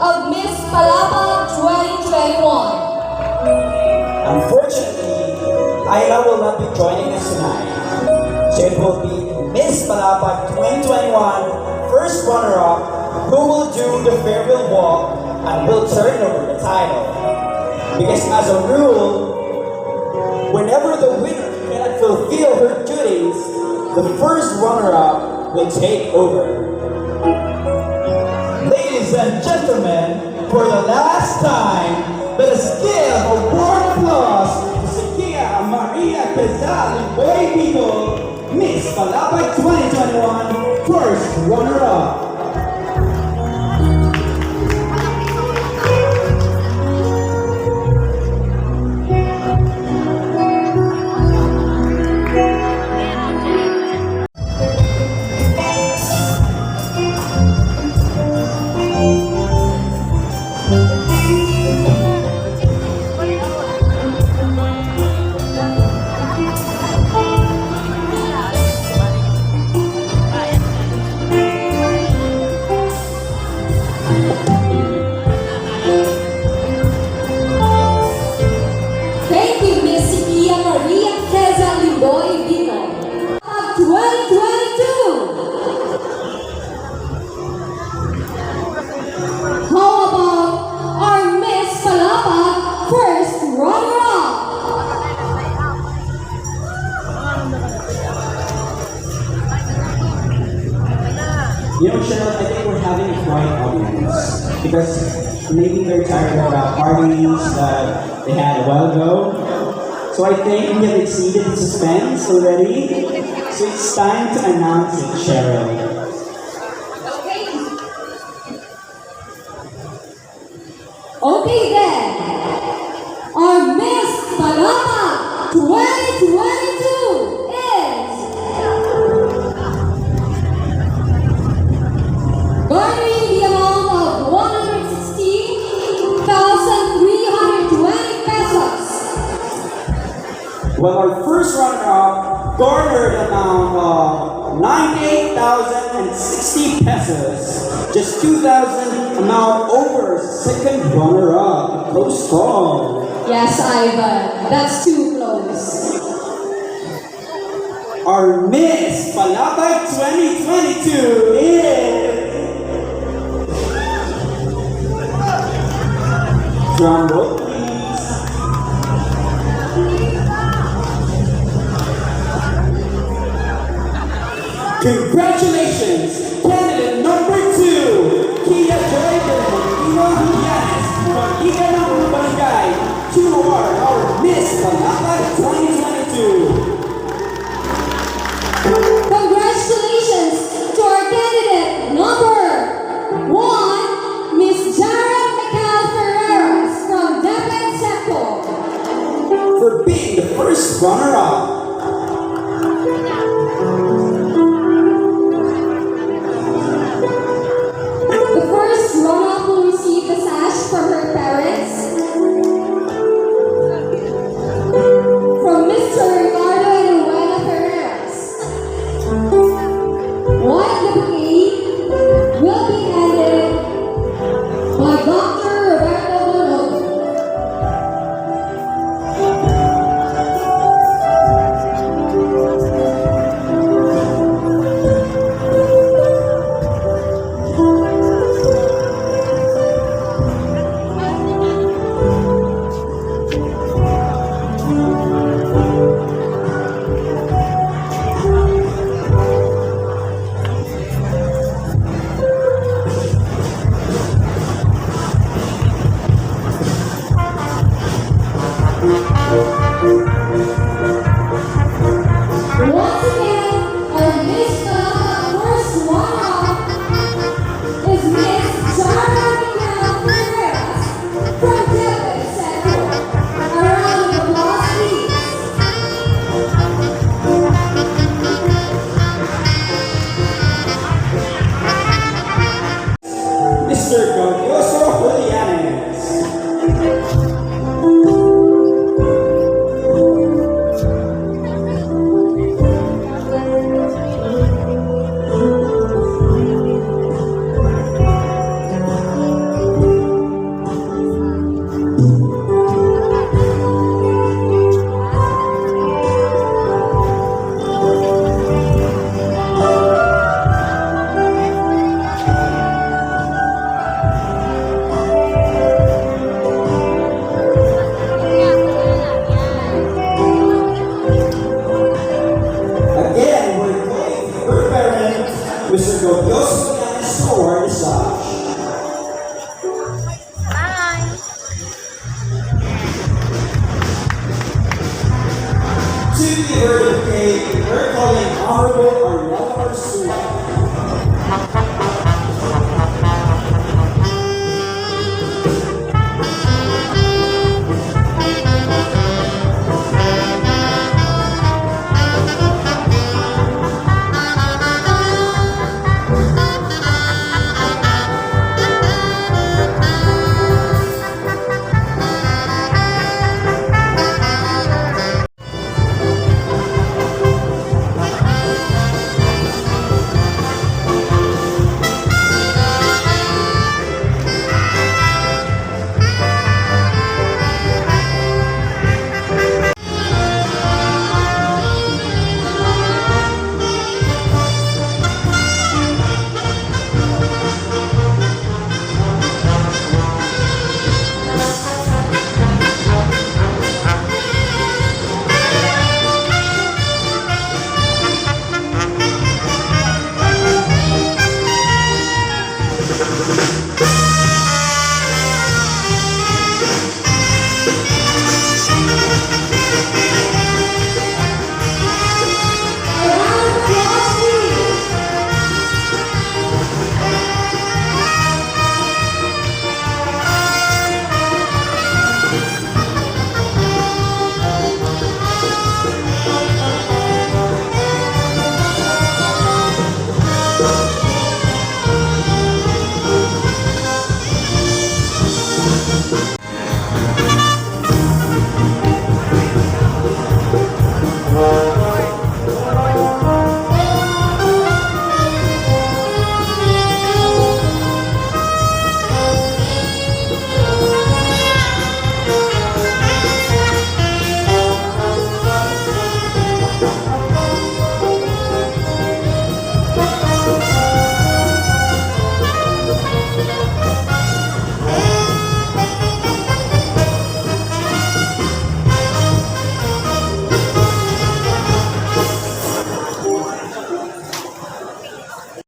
of Miss Palapag 2021. Unfortunately, Ayla will not be joining us tonight. So it will be Miss Palapag 2021 first runner-up who will do the farewell walk and will turn over the title. Because as a rule, whenever the winner cannot fulfill her duties, the first runner-up will take over. Ladies and gentlemen, for the last time, let us give a warm applause to Sakia Maria Quezal Boy Miss Palapag 2021 first runner-up. Thank you, Miss Sakia Maria Quezal 2022. How about our Miss Palapag first runner-up? You know, Cheryl, I think we're having a quiet audience because maybe they're tired of the parties that they had a while ago. So I think we have exceeded the suspense already. So it's time to announce it, Cheryl. Okay then, our Miss Palapag 2022 is garnering the amount of 116,320 pesos. Well, our first runner-up garnered an amount of 98,060 pesos. Just 2,000 amount over second runner-up. Close call. Yes, Ivan, that's too close. Our Miss Palapag 2022 is... Drum roll, please. Congratulations, candidate number 2, Kia Joy Bernardino Yanes from Iganang Barangay. You are our Miss Palapag 2022. Congratulations to our candidate number 1, Miss Jara Michael Ferreras from Dapat Sector. For being the first runner-up. The first runner-up will receive the sash from her parents. From Mr. Ricardo and Luella Ferreras. While the bouquet will be handed by